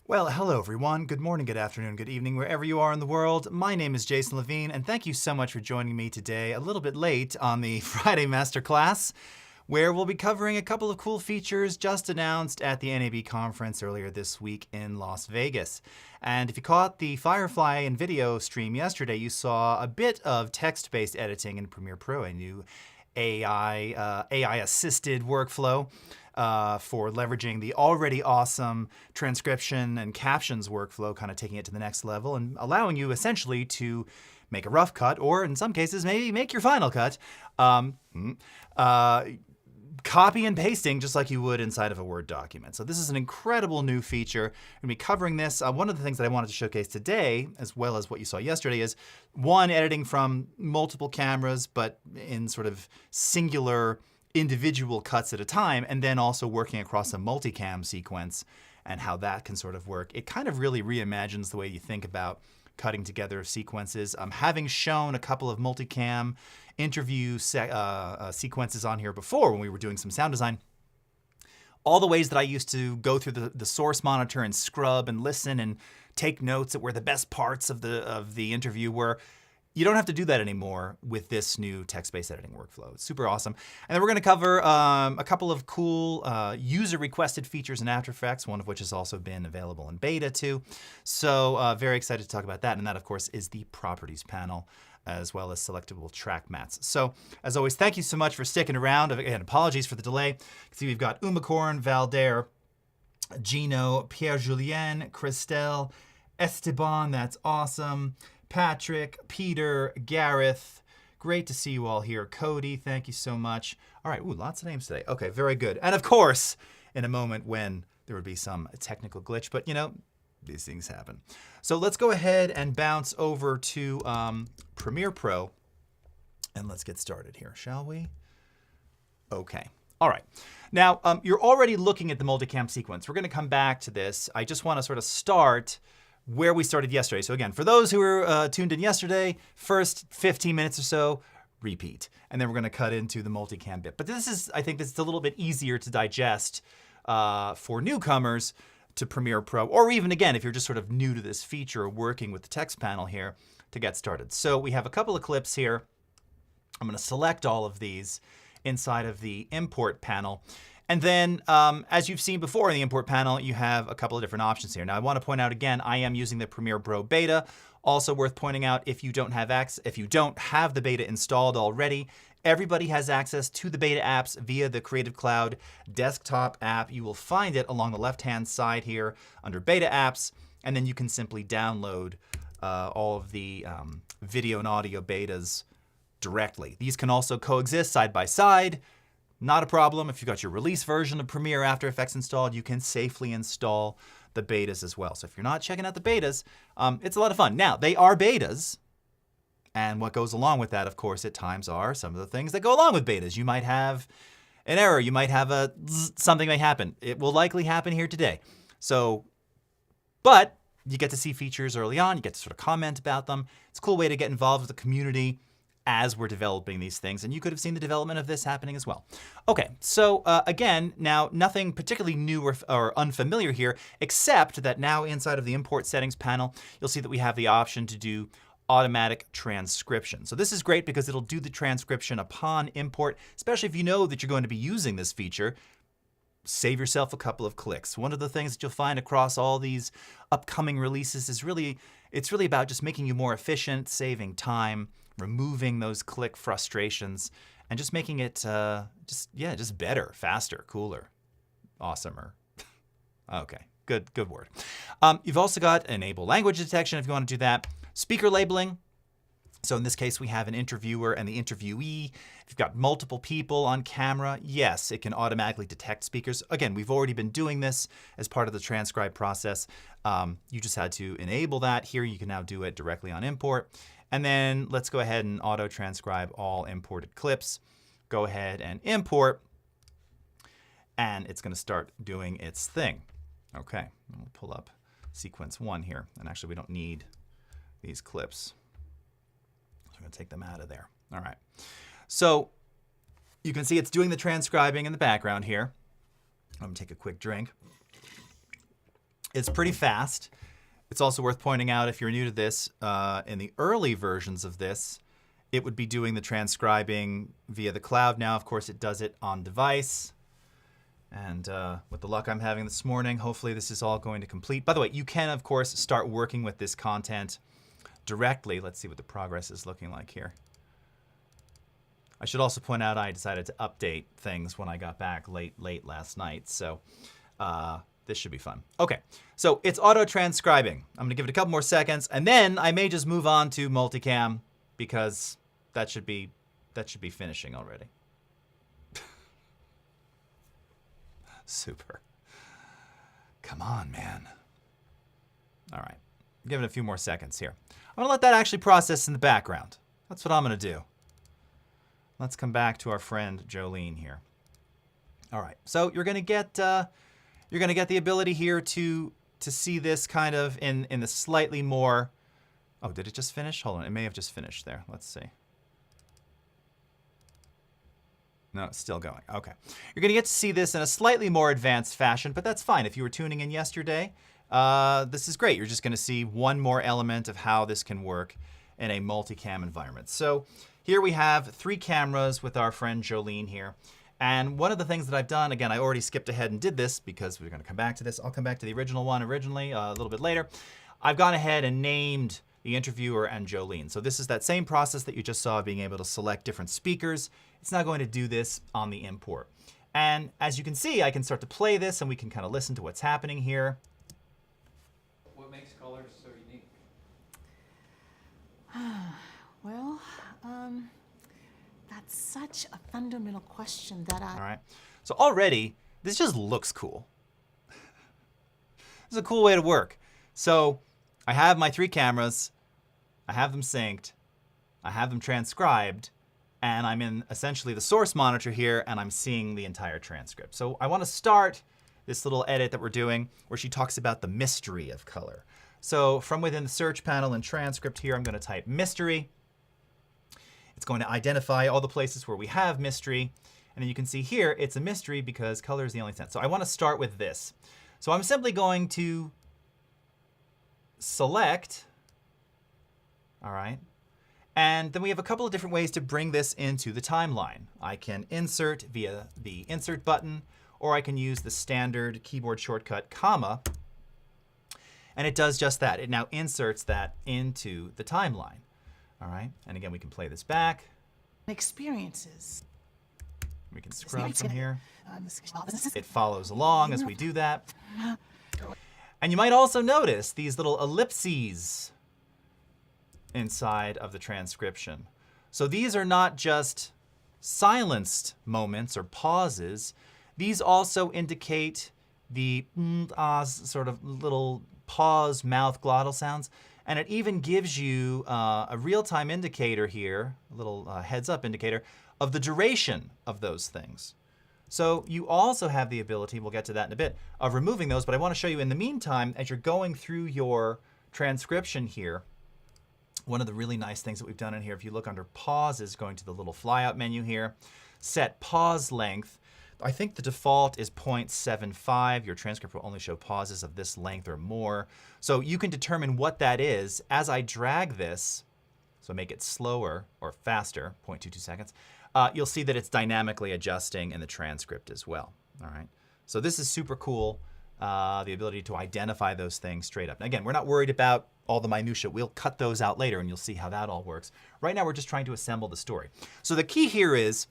Well, hello everyone. Good morning, good afternoon, good evening, wherever you are in the world. My name is Jason Levine, and thank you so much for joining me today, a little bit late on the Friday Masterclass, where we'll be covering a couple of cool features just announced at the NAB conference earlier this week in Las Vegas. And if you caught the Firefly and video stream yesterday, you saw a bit of text-based editing in Premiere Pro, a new AI-assisted workflow for leveraging the already awesome transcription and captions workflow, kind of taking it to the next level and allowing you essentially to make a rough cut, or in some cases, maybe make your final cut, copy and pasting just like you would inside of a Word document. So this is an incredible new feature. We're going to be covering this. One of the things that I wanted to showcase today, as well as what you saw yesterday, is one, editing from multiple cameras, but in sort of singular individual cuts at a time, and then also working across a multicam sequence and how that can sort of work. It kind of really reimagines the way you think about cutting together sequences. Having shown a couple of multicam interview sequences on here before when we were doing some sound design, all the ways that I used to go through the source monitor and scrub and listen and take notes at where the best parts of the interview were, you don't have to do that anymore with this new text-based editing workflow. It's super awesome. And then we're going to cover a couple of cool user-requested features in After Effects, one of which has also been available in beta too. So very excited to talk about that. And that, of course, is the Properties panel, as well as selectable track mats. So as always, thank you so much for sticking around. Again, apologies for the delay. See, we've got Umacorn, Valder, Gino, Pierre-Julien, Christelle, Esteban, that's awesome. Patrick, Peter, Gareth, great to see you all here. Cody, thank you so much. All right, ooh, lots of names today. Okay, very good. And of course, in a moment when there would be some technical glitch, but you know, these things happen. So let's go ahead and bounce over to Premiere Pro, and let's get started here, shall we? Okay. All right. Now, you're already looking at the multicam sequence. We're going to come back to this. I just want to sort of start where we started yesterday. So again, for those who were tuned in yesterday, first 15 minutes or so, repeat. And then we're going to cut into the multicam bit. But this is, I think this is a little bit easier to digest for newcomers to Premiere Pro, or even again, if you're just sort of new to this feature, working with the text panel here to get started. So we have a couple of clips here. I'm going to select all of these inside of the import panel. And then, as you've seen before in the import panel, you have a couple of different options here. Now, I want to point out again, I am using the Premiere Pro beta. Also worth pointing out, if you don't have the beta installed already, everybody has access to the beta apps via the Creative Cloud desktop app. You will find it along the left-hand side here under Beta Apps, and then you can simply download all of the video and audio betas directly. These can also coexist side by side. Not a problem. If you've got your release version of Premiere After Effects installed, you can safely install the betas as well. So if you're not checking out the betas, it's a lot of fun. Now, they are betas, and what goes along with that, of course, at times are some of the things that go along with betas. You might have an error. You might have something may happen. It will likely happen here today. So, but you get to see features early on. You get to sort of comment about them. It's a cool way to get involved with the community as we're developing these things, and you could have seen the development of this happening as well. Okay, so again, now nothing particularly new or unfamiliar here, except that now inside of the import settings panel, you'll see that we have the option to do automatic transcription. So this is great because it'll do the transcription upon import, especially if you know that you're going to be using this feature. Save yourself a couple of clicks. One of the things that you'll find across all these upcoming releases is it's really about just making you more efficient, saving time, removing those click frustrations, and just making it just better, faster, cooler, awesomer. Okay, good word. You've also got enable language detection if you want to do that. Speaker labeling. So in this case, we have an interviewer and the interviewee. If you've got multiple people on camera, yes, it can automatically detect speakers. Again, we've already been doing this as part of the transcribe process. You just had to enable that. Here you can now do it directly on import. And then let's go ahead and auto-transcribe all imported clips. Go ahead and import, and it's going to start doing its thing. Okay, we'll pull up sequence 1 here. And actually, we don't need these clips. So I'm going to take them out of there. All right. So you can see it's doing the transcribing in the background here. I'm going to take a quick drink. It's pretty fast. It's also worth pointing out, if you're new to this, in the early versions of this, it would be doing the transcribing via the cloud. Now, of course, it does it on device. And with the luck I'm having this morning, hopefully this is all going to complete. By the way, you can, of course, start working with this content directly. Let's see what the progress is looking like here. I should also point out I decided to update things when I got back late last night. So this should be fun. Okay, so it's auto-transcribing. I'm going to give it a couple more seconds, and then I may just move on to multicam because that should be finishing already. Super. Come on, man. All right. Give it a few more seconds here. I'm going to let that actually process in the background. That's what I'm going to do. Let's come back to our friend Jolene here. All right. So you're going to get the ability here to see this kind of in the slightly more. Oh, did it just finish? Hold on. It may have just finished there. Let's see. No, it's still going. Okay. You're going to get to see this in a slightly more advanced fashion, but that's fine. If you were tuning in yesterday, this is great. You're just going to see one more element of how this can work in a multicam environment. So here we have 3 cameras with our friend Jolene here. And one of the things that I've done, again, I already skipped ahead and did this because we're going to come back to this. I'll come back to the original one originally a little bit later. I've gone ahead and named the interviewer and Jolene. So this is that same process that you just saw, being able to select different speakers. It's now going to do this on the import. And as you can see, I can start to play this and we can kind of listen to what's happening here. What makes colors so unique? Well, that's such a fundamental question that All right. So already, this just looks cool. This is a cool way to work. So I have my 3 cameras. I have them synced. I have them transcribed. And I'm in essentially the source monitor here, and I'm seeing the entire transcript. So I want to start this little edit that we're doing where she talks about the mystery of color. So from within the search panel and transcript here, I'm going to type mystery. It's going to identify all the places where we have mystery. And then you can see here, it's a mystery because color is the only sense. So I want to start with this. So I'm simply going to select, all right, and then we have a couple of different ways to bring this into the timeline. I can insert via the insert button, or I can use the standard keyboard shortcut comma, and it does just that. It now inserts that into the timeline. All right, and again, we can play this back. experiences. We can scrub from here. It follows along as we do that. And you might also notice these little ellipses inside of the transcription. So these are not just silenced moments or pauses. These also indicate the sort of little pause mouth glottal sounds. And it even gives you a real-time indicator here, a little heads-up indicator, of the duration of those things. So you also have the ability, we'll get to that in a bit, of removing those. But I want to show you in the meantime, as you're going through your transcription here, one of the really nice things that we've done in here, if you look under pauses, going to the little flyout menu here, set pause length. I think the default is 0.75. Your transcript will only show pauses of this length or more. So you can determine what that is. As I drag this, so make it slower or faster, 0.22 seconds, you'll see that it's dynamically adjusting in the transcript as well. All right. So this is super cool, the ability to identify those things straight up. Now, again, we're not worried about all the minutia. We'll cut those out later and you'll see how that all works. Right now, we're just trying to assemble the story. So the key here is,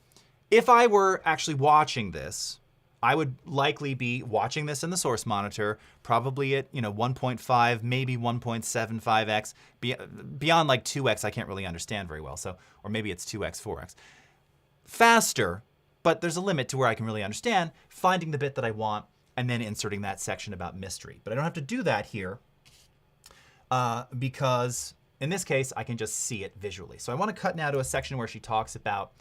if I were actually watching this, I would likely be watching this in the source monitor, probably at 1.5, maybe 1.75x. Beyond like 2x, I can't really understand very well. So, or maybe it's 2x, 4x. Faster, but there's a limit to where I can really understand, finding the bit that I want and then inserting that section about mystery. But I don't have to do that here because in this case, I can just see it visually. So I want to cut now to a section where she talks about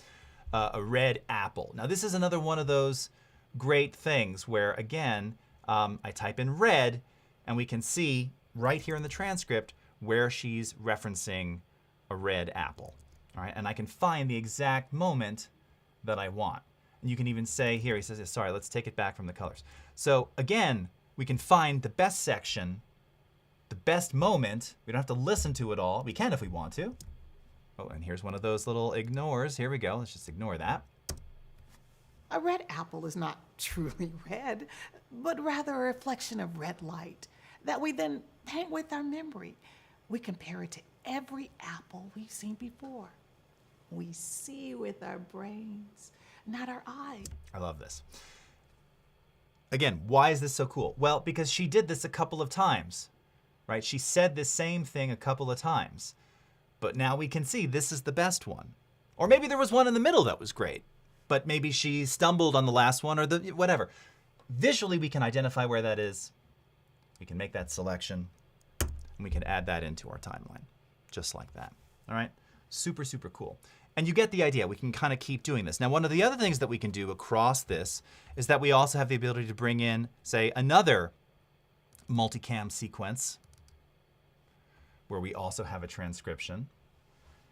a red apple. Now this is another one of those great things where, again, I type in red and we can see right here in the transcript where she's referencing a red apple. All right, and I can find the exact moment that I want. And you can even say here, he says, sorry, let's take it back from the colors. So again, we can find the best section, the best moment. We don't have to listen to it all. We can if we want to. Oh, and here's one of those little ignores. Here we go. Let's just ignore that. A red apple is not truly red, but rather a reflection of red light that we then paint with our memory. We compare it to every apple we've seen before. We see with our brains, not our eyes. I love this. Again, why is this so cool? Well, because she did this a couple of times, right? She said the same thing a couple of times, but now we can see this is the best one. Or maybe there was one in the middle that was great, but maybe she stumbled on the last one or the whatever. Visually, we can identify where that is. We can make that selection, and we can add that into our timeline, just like that. All right, super, super cool. And you get the idea. We can kind of keep doing this. Now, one of the other things that we can do across this is that we also have the ability to bring in, say, another multicam sequence where we also have a transcription.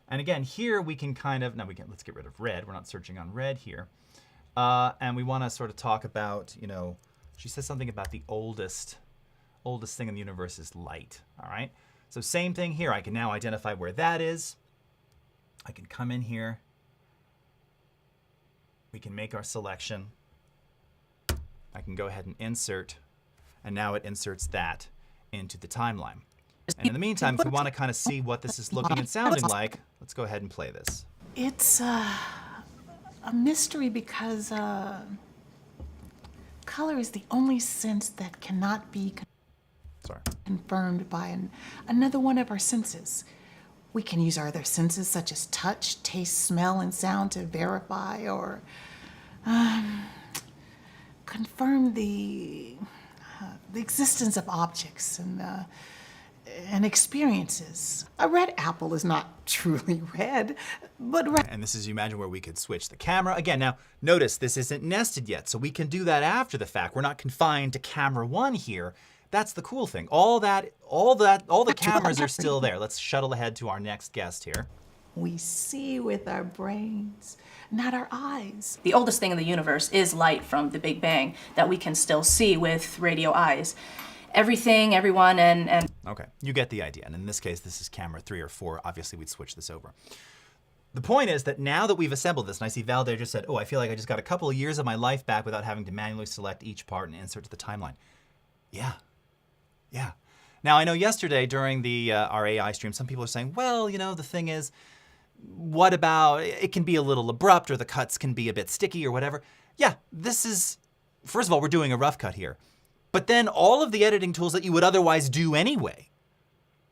And again, here we can kind of, let's get rid of red. We're not searching on red here. And we want to sort of talk about, she says something about the oldest thing in the universe is light, all right? So same thing here. I can now identify where that is. I can come in here. We can make our selection. I can go ahead and insert, and now it inserts that into the timeline. And in the meantime, if we want to kind of see what this is looking and sounding like, let's go ahead and play this. It's a mystery because color is the only sense that cannot be confirmed by another one of our senses. We can use our other senses such as touch, taste, smell, and sound to verify or confirm the existence of objects and experiences. A red apple is not truly red, but and this is, you imagine, where we could switch the camera. Again, now notice this isn't nested yet, so we can do that after the fact. We're not confined to camera one here. That's the cool thing. All the cameras are still there. Let's shuttle ahead to our next guest here. We see with our brains, not our eyes. The oldest thing in the universe is light from the Big Bang that we can still see with radio eyes. Everything, everyone, and... Okay, you get the idea. And in this case, this is camera 3 or 4. Obviously, we'd switch this over. The point is that now that we've assembled this, and I see Val there just said, oh, I feel like I just got a couple of years of my life back without having to manually select each part and insert to the timeline. Yeah. Now, I know yesterday during our AI stream, some people are saying, well, the thing is, what about, it can be a little abrupt or the cuts can be a bit sticky or whatever. Yeah, this is, first of all, we're doing a rough cut here. But then all of the editing tools that you would otherwise do anyway,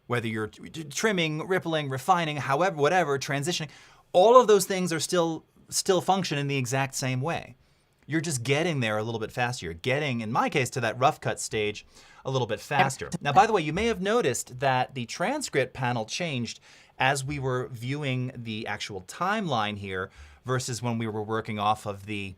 whether you're trimming, rippling, refining, however, whatever, transitioning, all of those things are still function in the exact same way. You're just getting there a little bit faster. You're getting, in my case, to that rough cut stage a little bit faster. Now, by the way, you may have noticed that the transcript panel changed as we were viewing the actual timeline here versus when we were working off of the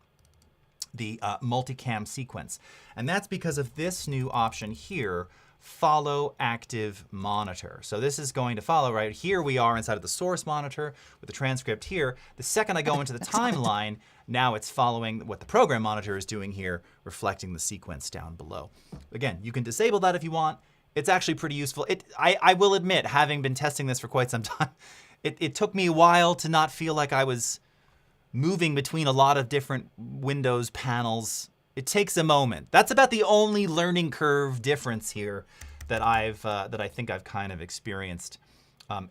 multicam sequence. And that's because of this new option here, follow active monitor. So this is going to follow, right? Here we are inside of the source monitor with the transcript here. The second I go into the timeline, now it's following what the program monitor is doing here, reflecting the sequence down below. Again, you can disable that if you want. It's actually pretty useful. I will admit, having been testing this for quite some time, it took me a while to not feel like I was moving between a lot of different Windows panels. It takes a moment. That's about the only learning curve difference here that I think I've kind of experienced.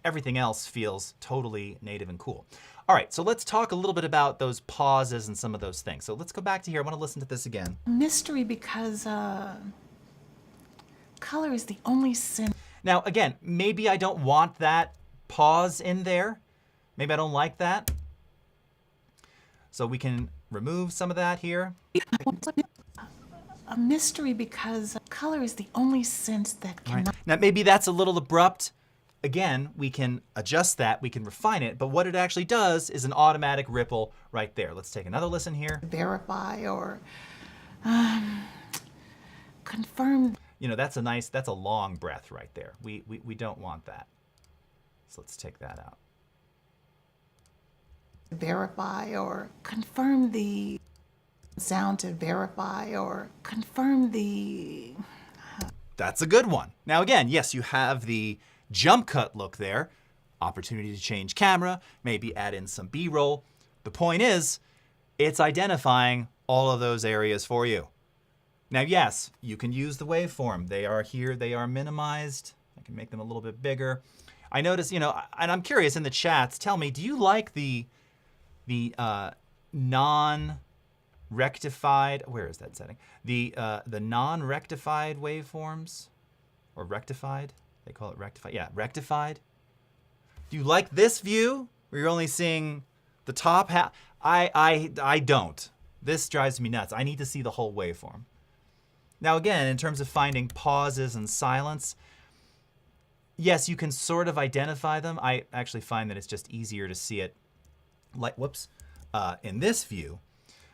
Everything else feels totally native and cool. All right, so let's talk a little bit about those pauses and some of those things. So let's go back to here. I want to listen to this again. Mystery because color is the only sense. Now, again, maybe I don't want that pause in there. Maybe I don't like that. So we can remove some of that here. A mystery because color is the only sense that cannot. Right. Now, maybe that's a little abrupt. Again, we can adjust that, we can refine it, but what it actually does is an automatic ripple right there. Let's take another listen here. Verify or confirm. That's a long breath right there. We don't want that. So let's take that out. Verify or confirm the sound to verify or confirm the... That's a good one. Now again, yes, you have the jump cut look there, opportunity to change camera, maybe add in some B-roll. The point is, it's identifying all of those areas for you. Now, yes, you can use the waveform. They are here, they are minimized. I can make them a little bit bigger. I notice, and I'm curious in the chats, tell me, do you like the non-rectified, where is that setting? The non-rectified waveforms, or rectified? They call it rectified. Yeah, rectified. Do you like this view where you're only seeing the top half? I don't. This drives me nuts. I need to see the whole waveform. Now again, in terms of finding pauses and silence, yes, you can sort of identify them. I actually find that it's just easier to see it like, in this view.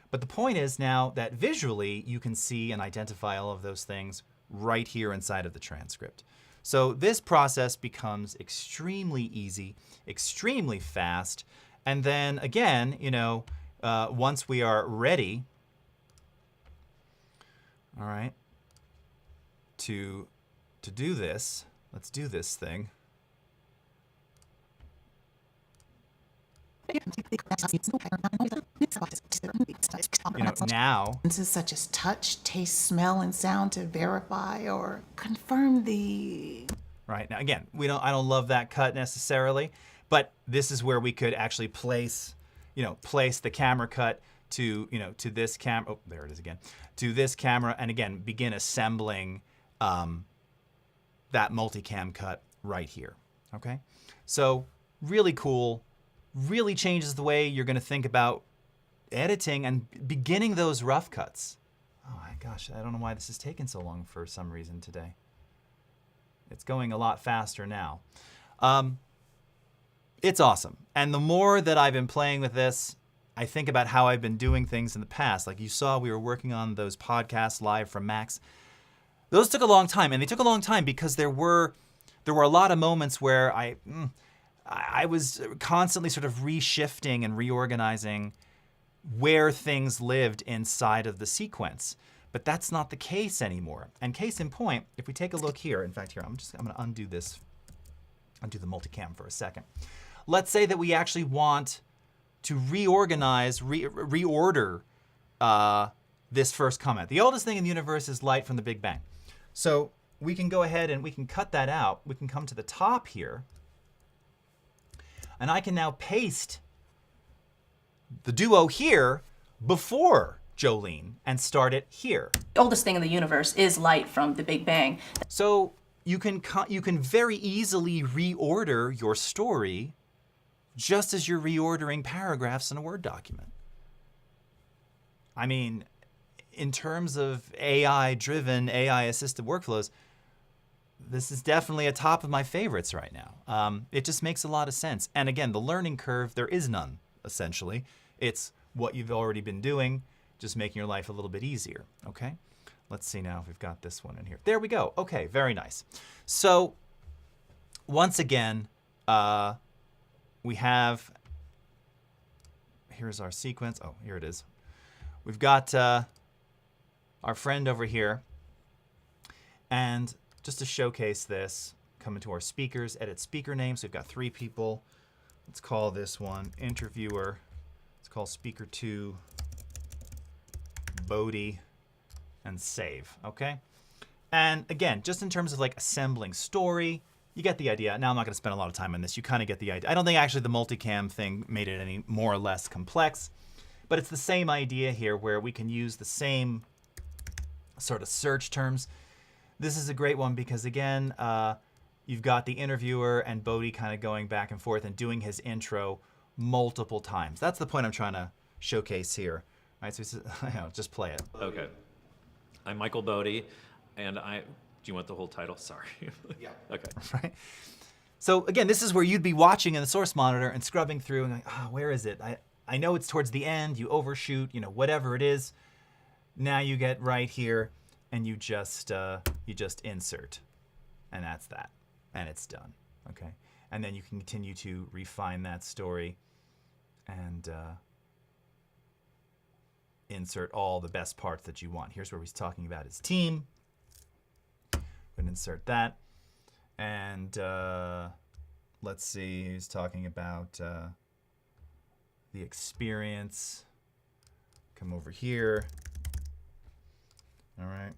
But the point is now that visually you can see and identify all of those things right here inside of the transcript. So this process becomes extremely easy, extremely fast. And then again, once we are ready, all right, to do this, let's do this thing. Now. Such as touch, taste, smell, and sound to verify or confirm the... Right, now again, I don't love that cut necessarily, but this is where we could actually place the camera cut to this camera. Oh, there it is again. To this camera, and again, begin assembling that multicam cut right here. Okay, so really cool. Really changes the way you're going to think about editing and beginning those rough cuts. Oh my gosh, I don't know why this is taking so long for some reason today. It's going a lot faster now. It's awesome. And the more that I've been playing with this, I think about how I've been doing things in the past. Like you saw, we were working on those podcasts live from Max. Those took a long time, and they took a long time because there were a lot of moments where I was constantly sort of reshifting and reorganizing where things lived inside of the sequence. But that's not the case anymore. And case in point, if we take a look here, in fact, here, I'm going to undo this, undo the multicam for a second. Let's say that we actually want to reorganize, reorder this first comment. The oldest thing in the universe is light from the Big Bang. So we can go ahead and we can cut that out. We can come to the top here. And I can now paste the duo here before Jolene and start it here. The oldest thing in the universe is light from the Big Bang. So you can very easily reorder your story just as you're reordering paragraphs in a Word document. I mean, in terms of AI-driven, AI-assisted workflows, this is definitely a top of my favorites right now. It just makes a lot of sense. And again, the learning curve, there is none, essentially. It's what you've already been doing, just making your life a little bit easier, okay? Let's see now if we've got this one in here. There we go. Okay, very nice. So once again, we have, here's our sequence. Oh, here it is. We've got our friend over here. And just to showcase this, come into our speakers, edit speaker names. We've got 3 people. Let's call this one interviewer. Let's call speaker 2 Bodhi, and save, okay? And again, just in terms of like assembling story, you get the idea. Now I'm not gonna spend a lot of time on this. You kind of get the idea. I don't think actually the multicam thing made it any more or less complex, but it's the same idea here where we can use the same sort of search terms. This is a great one because again, you've got the interviewer and Bodhi kind of going back and forth and doing his intro multiple times. That's the point I'm trying to showcase here. All right, so just play it. Okay. I'm Michael Bodhi, and do you want the whole title? Sorry. Yeah. Okay. Right. So again, this is where you'd be watching in the source monitor and scrubbing through and like, where is it? I know it's towards the end, you overshoot, whatever it is. Now you get right here and you just insert, and that's that, and it's done, okay? And then you can continue to refine that story, and insert all the best parts that you want. Here's where he's talking about his team. I'm going to insert that. And let's see, he's talking about the experience. Come over here. All right.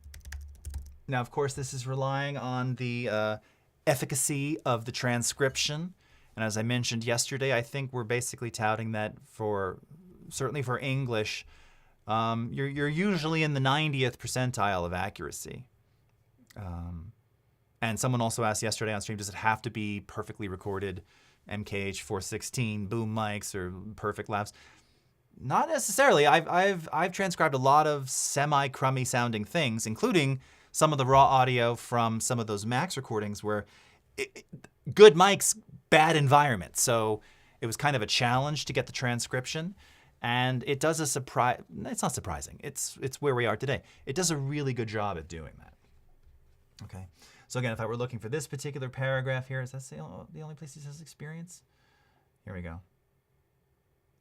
Now, of course, this is relying on the efficacy of the transcription. And as I mentioned yesterday, I think we're basically touting that certainly for English, you're usually in the 90th percentile of accuracy. And someone also asked yesterday on stream, does it have to be perfectly recorded MKH 416 boom mics or perfect lavs? Not necessarily. I've transcribed a lot of semi-crummy sounding things, including some of the raw audio from some of those Max recordings where good mics, bad environment. So it was kind of a challenge to get the transcription. And it does it's not surprising. It's where we are today. It does a really good job at doing that. Okay. So again, if I were looking for this particular paragraph here, is that the only place he says experience? Here we go.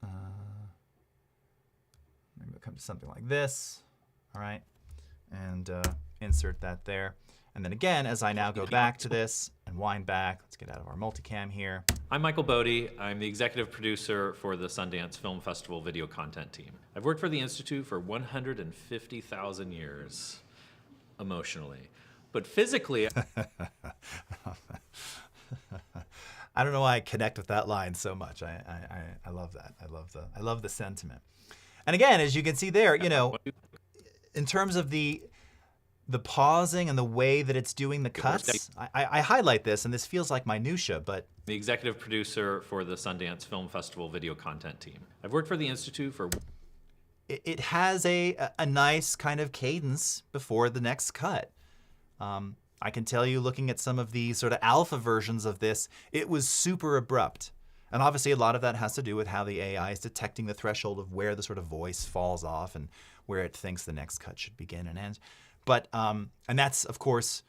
Maybe we'll come to something like this. All right. And insert that there. And then again, as I now go back to this and wind back, let's get out of our multicam here. I'm Michael Bodie. I'm the executive producer for the Sundance Film Festival video content team. I've worked for the Institute for 150,000 years, emotionally. But physically... I don't know why I connect with that line so much. I love that. I love the sentiment. And again, as you can see there, you know, in terms of the pausing and the way that it's doing the cuts, I highlight this, and this feels like minutia, but... The executive producer for the Sundance Film Festival video content team. I've worked for the Institute for... It has a nice kind of cadence before the next cut. I can tell you, looking at some of the sort of alpha versions of this, it was super abrupt. And obviously a lot of that has to do with how the AI is detecting the threshold of where the sort of voice falls off and where it thinks the next cut should begin and end. But, and that's, of course,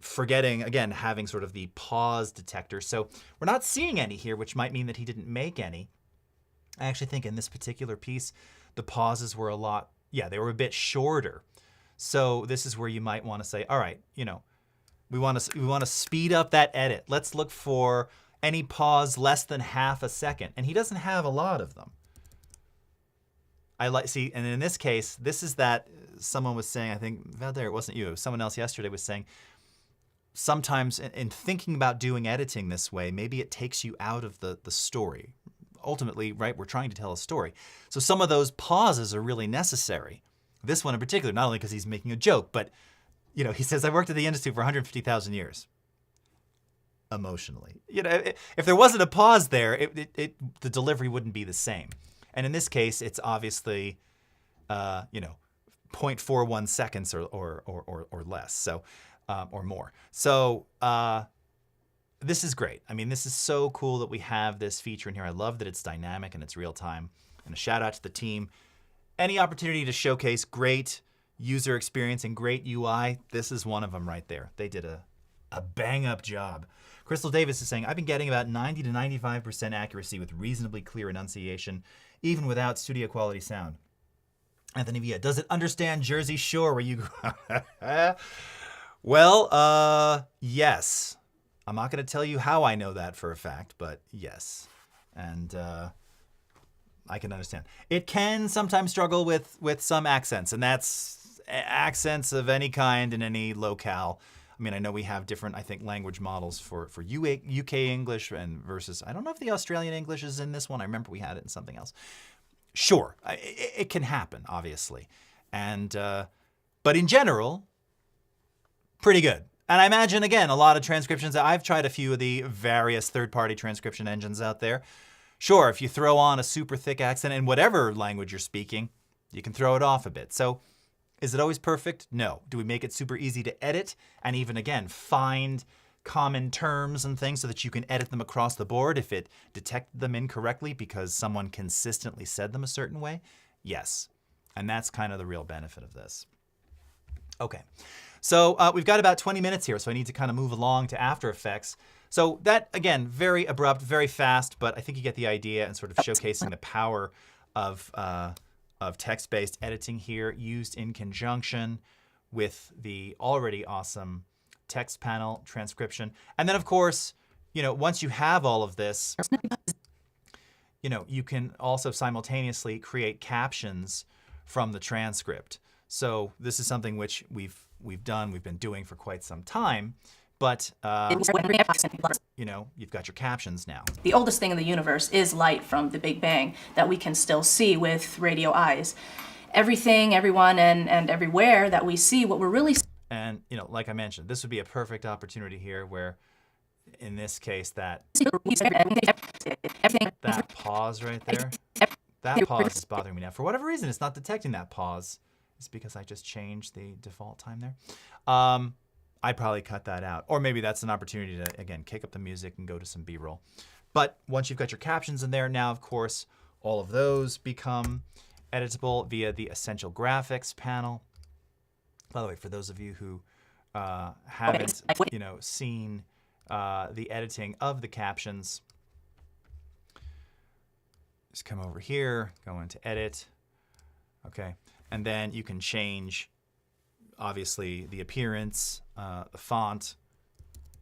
forgetting, again, having sort of the pause detector. So we're not seeing any here, which might mean that he didn't make any. I actually think in this particular piece, the pauses were they were a bit shorter. So this is where you might want to say, all right, you know, we want to speed up that edit. Let's look for any pause less than half a second. And he doesn't have a lot of them. See, and in this case, this is that someone was saying, I think, Valder, it wasn't you, it was someone else yesterday was saying, sometimes in thinking about doing editing this way, maybe it takes you out of the story. Ultimately, right, we're trying to tell a story. So some of those pauses are really necessary. This one in particular, not only because he's making a joke, but, you know, he says, I worked at the Institute for 150,000 years. Emotionally. You know, if there wasn't a pause there, the delivery wouldn't be the same. And in this case, it's obviously, you know, 0.41 seconds or less, so, or more. So this is great. I mean, this is so cool that we have this feature in here. I love that it's dynamic and it's real time. And a shout out to the team. Any opportunity to showcase great user experience and great UI, this is one of them right there. They did a bang-up job. Crystal Davis is saying, I've been getting about 90 to 95% accuracy with reasonably clear enunciation, even without studio quality sound. Anthony Villa, does it understand Jersey Shore where you grew? Well, yes. I'm not going to tell you how I know that for a fact, but yes. And I can understand. It can sometimes struggle with some accents, and that's accents of any kind in any locale. I mean, I know we have different, I think, language models for UK English and versus, I don't know if the Australian English is in this one. I remember we had it in something else. Sure, it can happen, obviously. And, but in general, pretty good. And I imagine, again, a lot of transcriptions, I've tried a few of the various third-party transcription engines out there. Sure, if you throw on a super thick accent in whatever language you're speaking, you can throw it off a bit. So is it always perfect? No. Do we make it super easy to edit and even, again, find common terms and things so that you can edit them across the board if it detected them incorrectly because someone consistently said them a certain way? Yes. And that's kind of the real benefit of this. Okay. So we've got about 20 minutes here, so I need to kind of move along to After Effects. So that, again, very abrupt, very fast, but I think you get the idea and sort of showcasing the power of of text-based editing here used in conjunction with the already awesome text panel transcription. And then of course, once you have all of this, you can also simultaneously create captions from the transcript. So this is something which we've been doing for quite some time, but you've got your captions now. The oldest thing in the universe is light from the Big Bang that we can still see with radio eyes. Everything, everyone, and everywhere that we see, what we're really And like I mentioned, this would be a perfect opportunity here where, in this case, that pause right there, that pause is bothering me now. For whatever reason, it's not detecting that pause. It's because I just changed the default time there. I'd probably cut that out. Or maybe that's an opportunity to, again, kick up the music and go to some B-roll. But once you've got your captions in there, now, of course, all of those become editable via the Essential Graphics panel. By the way, for those of you who haven't, seen the editing of the captions, just come over here, go into Edit, okay, and then you can change, obviously, the appearance, the font.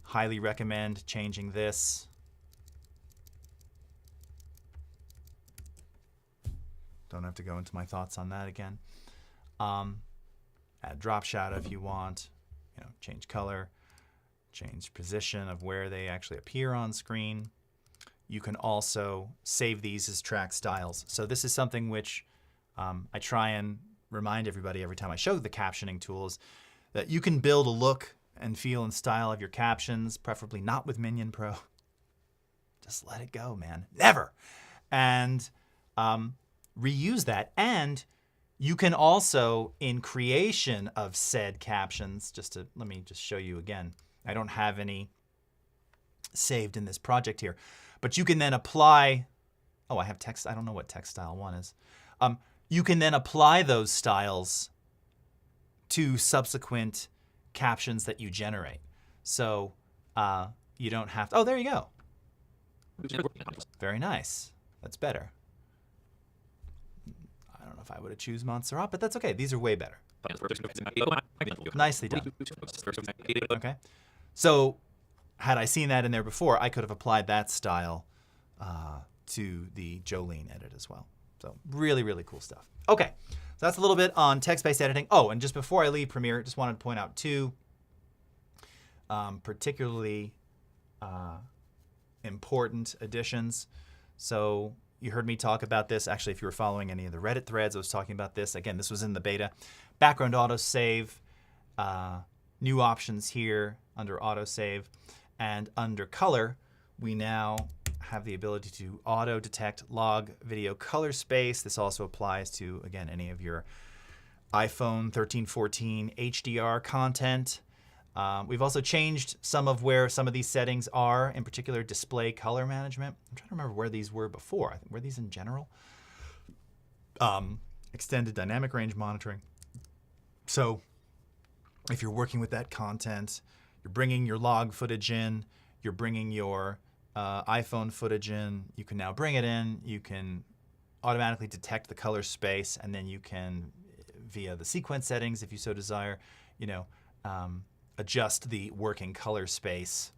Highly recommend changing this. Don't have to go into my thoughts on that again. Add drop shadow if you want. Change color, change position of where they actually appear on screen. You can also save these as track styles. So this is something which I try and remind everybody every time I show the captioning tools, that you can build a look and feel and style of your captions, preferably not with Minion Pro. Just let it go, man. Never. And reuse that. And you can also, in creation of said captions, let me just show you again. I don't have any saved in this project here, but you can then apply, I have text, I don't know what text style 1 is. You can then apply those styles to subsequent captions that you generate. So you don't have to, there you go. Very nice. That's better. I don't know if I would have choose Montserrat, but that's okay. These are way better. Nicely done. Okay. So had I seen that in there before, I could have applied that style to the Jolene edit as well. So really, really cool stuff. Okay, so that's a little bit on text-based editing. Oh, and just before I leave Premiere, just wanted to point out two particularly important additions. So you heard me talk about this. Actually, if you were following any of the Reddit threads, I was talking about this. Again, this was in the beta. Background autosave, new options here under autosave, and under color, we now have the ability to auto detect log video color space. This also applies to, again, any of your iPhone 13, 14 HDR content. We've also changed some of where some of these settings are, in particular display color management. I'm trying to remember where these were before. I think were these in general? Extended dynamic range monitoring. So if you're working with that content, you're bringing your log footage in, you're bringing your iPhone footage in, you can now bring it in, you can automatically detect the color space, and then you can, via the sequence settings, if you so desire, adjust the working color space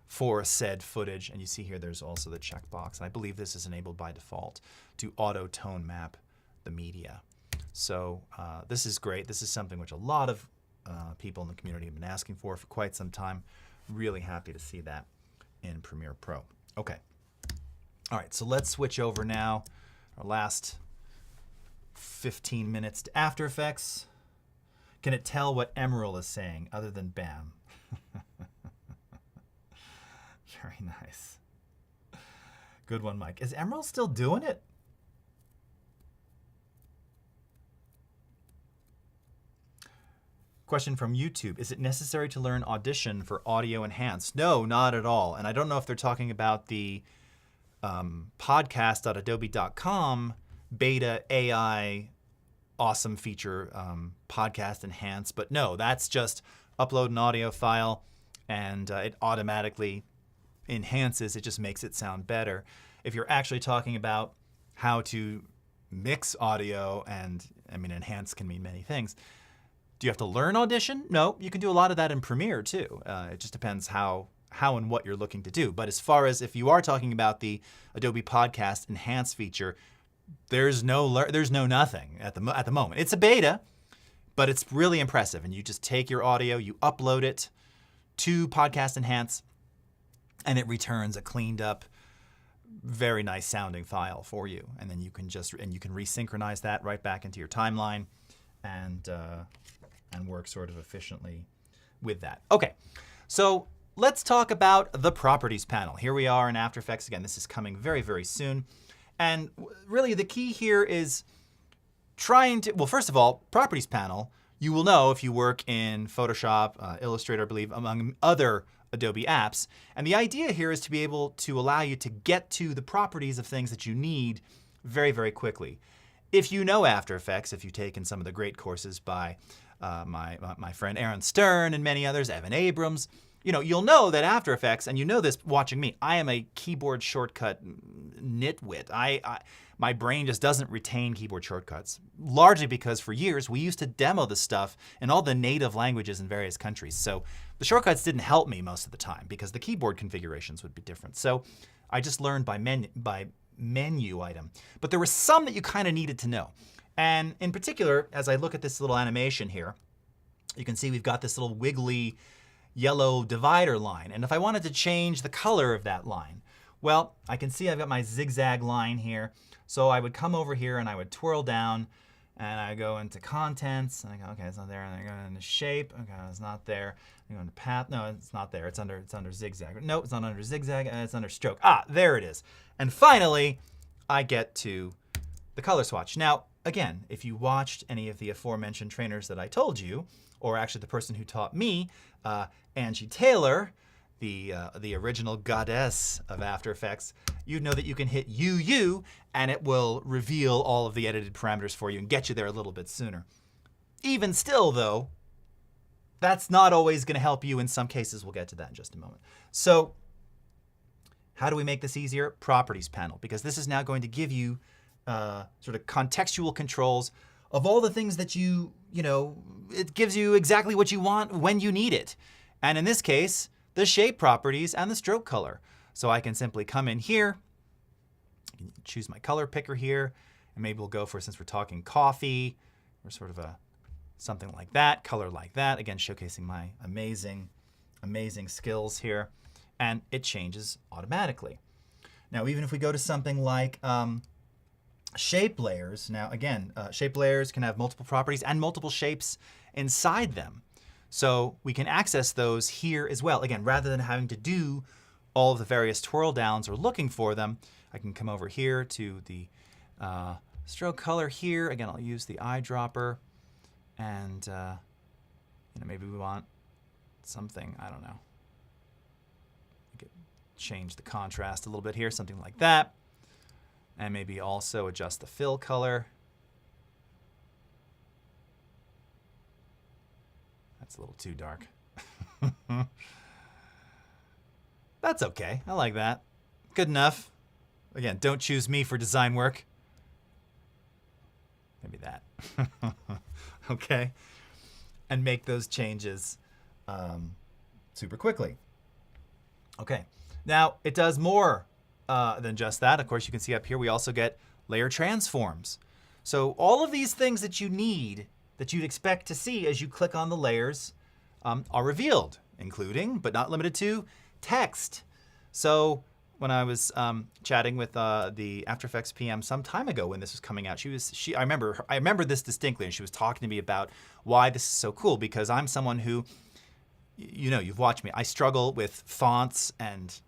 for said footage. And you see here there's also the checkbox, and I believe this is enabled by default to auto tone map the media. So this is great. This is something which a lot of people in the community have been asking for quite some time. Really happy to see that in Premiere Pro. Okay. All right, so let's switch over now. Our last 15 minutes to After Effects. Can it tell what Emerald is saying other than BAM? Very nice. Good one, Mike. Is Emerald still doing it? Question from YouTube. Is it necessary to learn Audition for Audio Enhanced? No, not at all. And I don't know if they're talking about the podcast.adobe.com beta AI awesome feature, podcast enhance, but no, that's just upload an audio file and it automatically enhances. It just makes it sound better. If you're actually talking about how to mix audio, and I mean, enhance can mean many things. Do you have to learn Audition? No, you can do a lot of that in Premiere too. It just depends how and what you're looking to do. But as far as if you are talking about the Adobe Podcast Enhance feature, there's no nothing at the moment. It's a beta, but it's really impressive. And you just take your audio, you upload it to Podcast Enhance, and it returns a cleaned up, very nice sounding file for you. And then you can resynchronize that right back into your timeline and work sort of efficiently with that. Okay, so let's talk about the Properties panel. Here we are in After Effects. Again, this is coming very, very soon. And really the key here is trying to, well, first of all, Properties panel, you will know if you work in Photoshop, Illustrator, I believe, among other Adobe apps. And the idea here is to be able to allow you to get to the properties of things that you need very, very quickly. If you know After Effects, if you've taken some of the great courses by my friend Aaron Stern and many others, Evan Abrams, you'll know that After Effects, and you know this watching me, I am a keyboard shortcut nitwit. My brain just doesn't retain keyboard shortcuts, largely because for years we used to demo this stuff in all the native languages in various countries. So the shortcuts didn't help me most of the time because the keyboard configurations would be different. So I just learned by menu item. But there were some that you kind of needed to know. And in particular, as I look at this little animation here, you can see we've got this little wiggly yellow divider line. And if I wanted to change the color of that line, well, I can see I've got my zigzag line here. So I would come over here and I would twirl down and I go into contents and I go, okay, it's not there. And I go into shape. Okay, it's not there. I go into path. No, it's not there. It's under zigzag. No, it's not under zigzag. It's under stroke. Ah, there it is. And finally, I get to the color swatch. Now, again, if you watched any of the aforementioned trainers that I told you, or actually the person who taught me, Angie Taylor, the original goddess of After Effects, you know that you can hit UU and it will reveal all of the edited parameters for you and get you there a little bit sooner. Even still, though, that's not always going to help you. In some cases, we'll get to that in just a moment. So how do we make this easier? Properties panel, because this is now going to give you sort of contextual controls of all the things that it gives you exactly what you want when you need it. And in this case, the shape properties and the stroke color. So I can simply come in here, I can choose my color picker here, and maybe we'll go for, since we're talking coffee, or sort of something like that, color like that. Again, showcasing my amazing, amazing skills here. And it changes automatically. Now, even if we go to something like shape layers, now again, shape layers can have multiple properties and multiple shapes inside them. So we can access those here as well. Again, rather than having to do all of the various twirl downs or looking for them, I can come over here to the stroke color here. Again, I'll use the eyedropper, and maybe we want something, I don't know. We could change the contrast a little bit here, something like that. And maybe also adjust the fill color. That's a little too dark. That's okay. I like that. Good enough. Again, don't choose me for design work. Maybe that. Okay. And make those changes super quickly. Okay. Now, it does more than just that. Of course, you can see up here we also get layer transforms. So all of these things that you need, that you'd expect to see as you click on the layers, are revealed, including, but not limited to, text. So when I was chatting with the After Effects PM some time ago when this was coming out, I remember this distinctly, and she was talking to me about why this is so cool, because I'm someone who, you've watched me, I struggle with fonts and,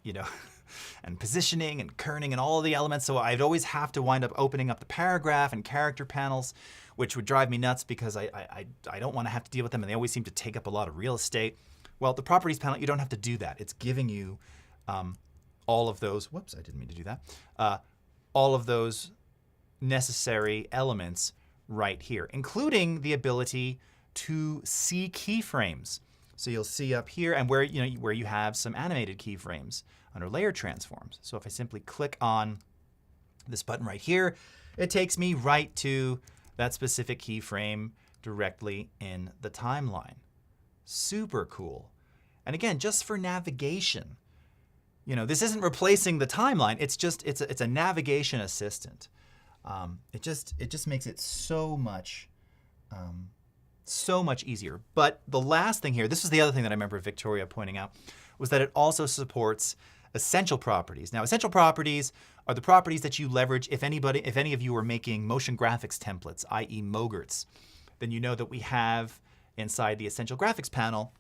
and positioning and kerning and all of the elements. So I'd always have to wind up opening up the paragraph and character panels, which would drive me nuts because I don't want to have to deal with them, and they always seem to take up a lot of real estate. Well, the properties panel, you don't have to do that. It's giving you all of those, whoops, I didn't mean to do that, all of those necessary elements right here, including the ability to see keyframes. So you'll see up here, and where you have some animated keyframes under layer transforms. So if I simply click on this button right here, it takes me right to that specific keyframe directly in the timeline. Super cool. And again, just for navigation. You know, this isn't replacing the timeline. It's just it's a navigation assistant. It just makes it so much easier. But the last thing here, this is the other thing that I remember Victoria pointing out, was that it also supports essential properties. Now, essential properties are the properties that you leverage if any of you are making motion graphics templates, i.e. MOGRTs. Then you know that we have inside the essential graphics panel,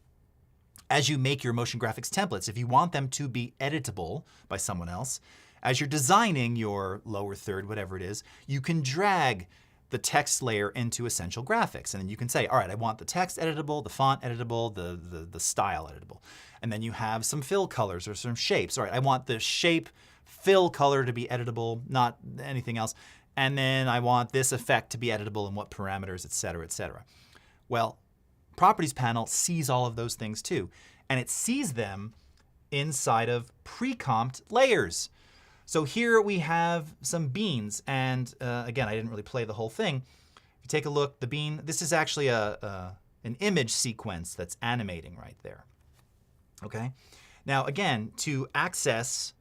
as you make your motion graphics templates, if you want them to be editable by someone else, as you're designing your lower third, whatever it is, you can drag the text layer into essential graphics. And then you can say, all right, I want the text editable, the font editable, the style editable. And then you have some fill colors or some shapes. All right, I want the shape fill color to be editable, not anything else. And then I want this effect to be editable and what parameters, et cetera, et cetera. Well, Properties panel sees all of those things too. And it sees them inside of pre-comped layers. So here we have some beans. And again, I didn't really play the whole thing. If you take a look, the bean, this is actually an image sequence that's animating right there. Okay. Now again, to access,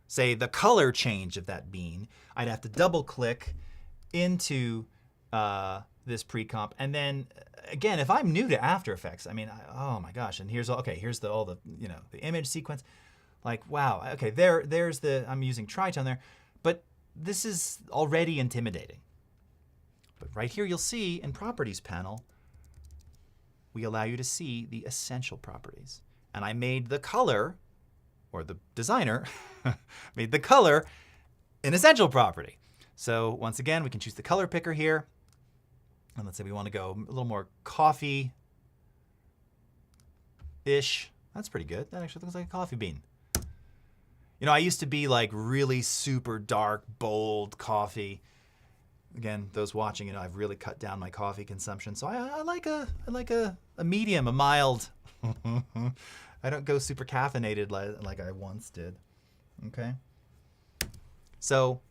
say, the color change of that bean, I'd have to double click into this pre-comp. And then again, if I'm new to After Effects, I mean, oh my gosh, and here's all the you know, the image sequence. Like, wow, okay, there's the, I'm using tritone there, but this is already intimidating. But right here you'll see in Properties panel, we allow you to see the essential properties. And I made the color, or the designer made the color an essential property. So once again, we can choose the color picker here. And let's say we want to go a little more coffee-ish. That's pretty good. That actually looks like a coffee bean. You know, I used to be like really super dark, bold coffee. Again, those watching, you know, I've really cut down my coffee consumption. So I like a medium, a mild. I don't go super caffeinated like I once did. Okay. So,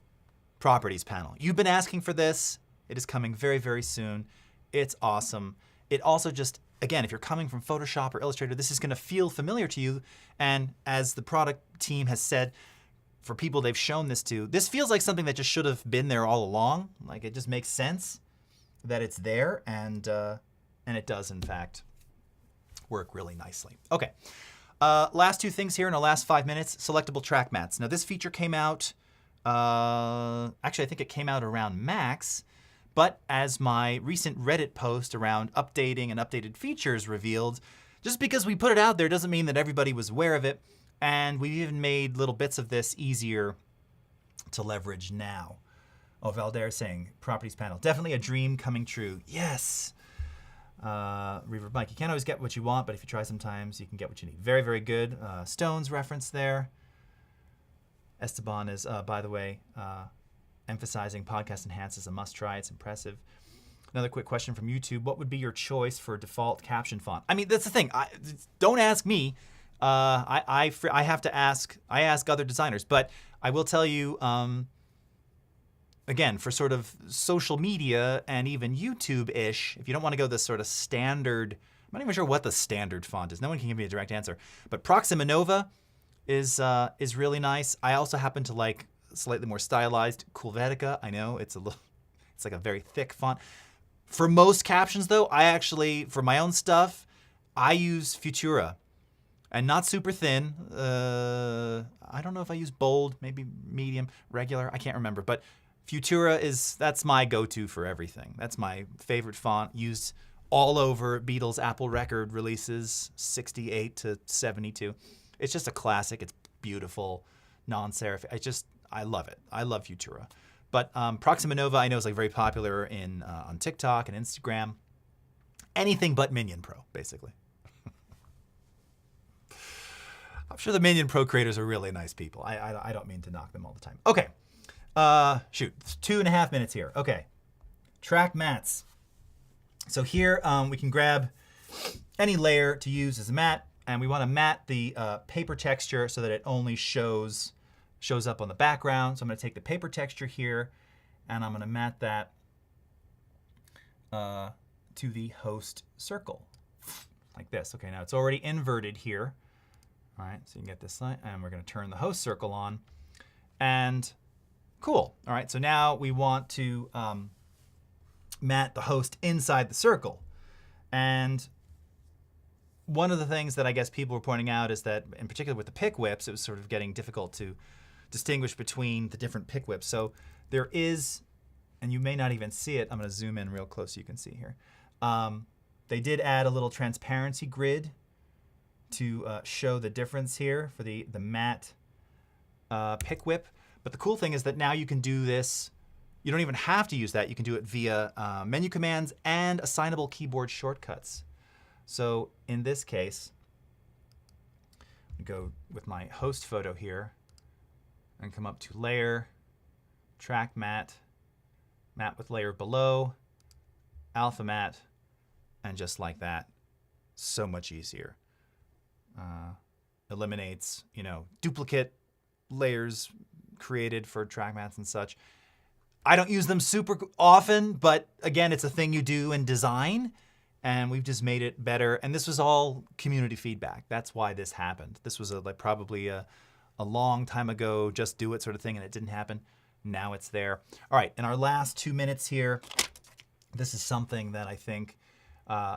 Properties panel. You've been asking for this. It is coming very, very soon. It's awesome. It also just, again, if you're coming from Photoshop or Illustrator, this is going to feel familiar to you. And as the product team has said, for people they've shown this to, this feels like something that just should have been there all along. Like, it just makes sense that it's there, and it does, in fact, work really nicely. Okay, last two things here in our last 5 minutes. Selectable track mats. Now, this feature came out, actually, I think it came out around Max. But as my recent Reddit post around updating and updated features revealed, just because we put it out there doesn't mean that everybody was aware of it. And we've even made little bits of this easier to leverage now. Oh, Valder saying, Properties panel, definitely a dream coming true. Yes. Reverb Mike, you can't always get what you want, but if you try sometimes, you can get what you need. Very, very good. Stones reference there. Esteban is, by the way, emphasizing podcast enhance is a must try. It's impressive. Another quick question from YouTube. What would be your choice for default caption font? I mean, that's the thing. Don't ask me. I have to ask. I ask other designers. But I will tell you, again, for sort of social media and even YouTube-ish, if you don't want to go this sort of standard, I'm not even sure what the standard font is. No one can give me a direct answer. But Proxima Nova is really nice. I also happen to like slightly more stylized Helvetica. I know it's like a very thick font. For most captions though, I actually, for my own stuff, I use Futura. And not super thin. I don't know if I use bold, maybe medium, regular, I can't remember. But Futura that's my go-to for everything. That's my favorite font, used all over Beatles Apple record releases, 68 to 72. It's just a classic, it's beautiful, non-serif. I love it. I love Futura. But Proxima Nova I know is like very popular on TikTok and Instagram. Anything but Minion Pro, basically. I'm sure the Minion Pro creators are really nice people. I don't mean to knock them all the time. Okay. Shoot, it's 2.5 minutes here. Okay. Track mats. So here we can grab any layer to use as a mat, and we want to mat the paper texture so that it only shows up on the background. So I'm going to take the paper texture here, and I'm going to mat that to the host circle, like this. Okay, now it's already inverted here. All right, so you can get this side, and we're going to turn the host circle on, and cool. All right, so now we want to mat the host inside the circle. And one of the things that I guess people were pointing out is that, in particular with the pick whips, it was sort of getting difficult to distinguish between the different pick whips. So there is, and you may not even see it, I'm going to zoom in real close so you can see here. They did add a little transparency grid to show the difference here for the matte pick whip. But the cool thing is that now you can do this. You don't even have to use that. You can do it via menu commands and assignable keyboard shortcuts. So in this case, I go with my host photo here and come up to Layer, Track Matte, Matte with Layer Below, Alpha Matte, and just like that, so much easier. Eliminates, duplicate layers created for track mats and such. I don't use them super often, but again, it's a thing you do in design, and we've just made it better. And this was all community feedback. That's why this happened. This was probably a long time ago, just do it sort of thing, and it didn't happen. Now it's there. All right, in our last 2 minutes here, this is something that I think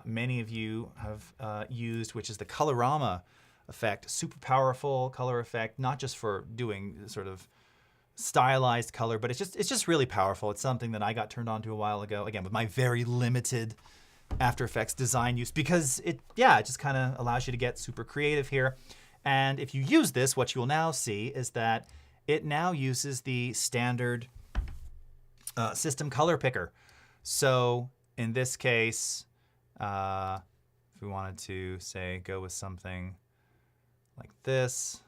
many of you have used, which is the Colorama Effect. Super powerful color effect, not just for doing sort of stylized color, but it's just really powerful. It's something that I got turned on to a while ago, again, with my very limited After Effects design use, because it just kind of allows you to get super creative here. And if you use this, what you will now see is that it now uses the standard system color picker. So in this case, if we wanted to, say, go with something like this,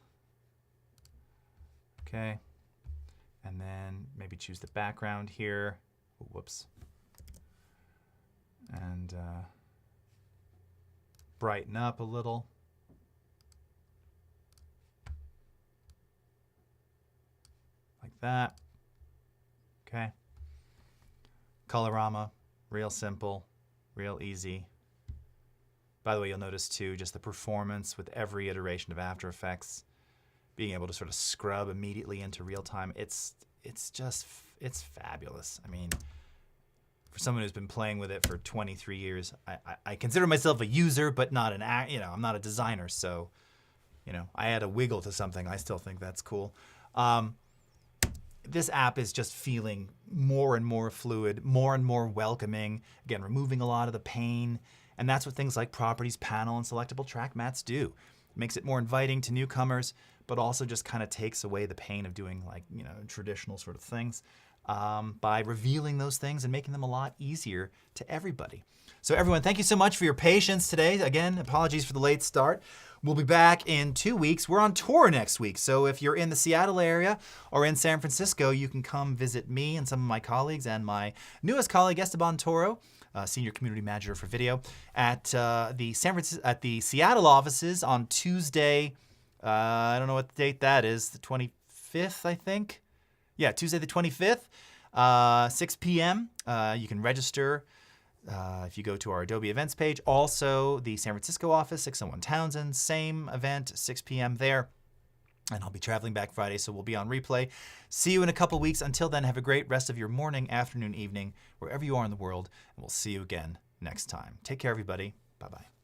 okay, and then maybe choose the background here. Oh, whoops. And brighten up a little. Like that. Okay. Colorama, real simple, real easy. By the way, you'll notice too, just the performance with every iteration of After Effects, being able to sort of scrub immediately into real time. It's fabulous. I mean, for someone who's been playing with it for 23 years, I consider myself a user, but not I'm not a designer. So, I add a wiggle to something. I still think that's cool. This app is just feeling more and more fluid, more and more welcoming. Again, removing a lot of the pain. And that's what things like Properties Panel and Selectable Track Mats do. It makes it more inviting to newcomers, but also just kind of takes away the pain of doing traditional sort of things by revealing those things and making them a lot easier to everybody. So everyone, thank you so much for your patience today. Again, apologies for the late start. We'll be back in 2 weeks. We're on tour next week. So if you're in the Seattle area or in San Francisco, you can come visit me and some of my colleagues and my newest colleague, Esteban Toro, Senior Community Manager for Video, at the Seattle offices on Tuesday. I don't know what the date that is. The 25th, I think. Yeah, Tuesday the 25th, 6 p.m. You can register if you go to our Adobe Events page. Also, the San Francisco office, 601 Townsend, same event, 6 p.m. there. And I'll be traveling back Friday, so we'll be on replay. See you in a couple weeks. Until then, have a great rest of your morning, afternoon, evening, wherever you are in the world, and we'll see you again next time. Take care, everybody. Bye-bye.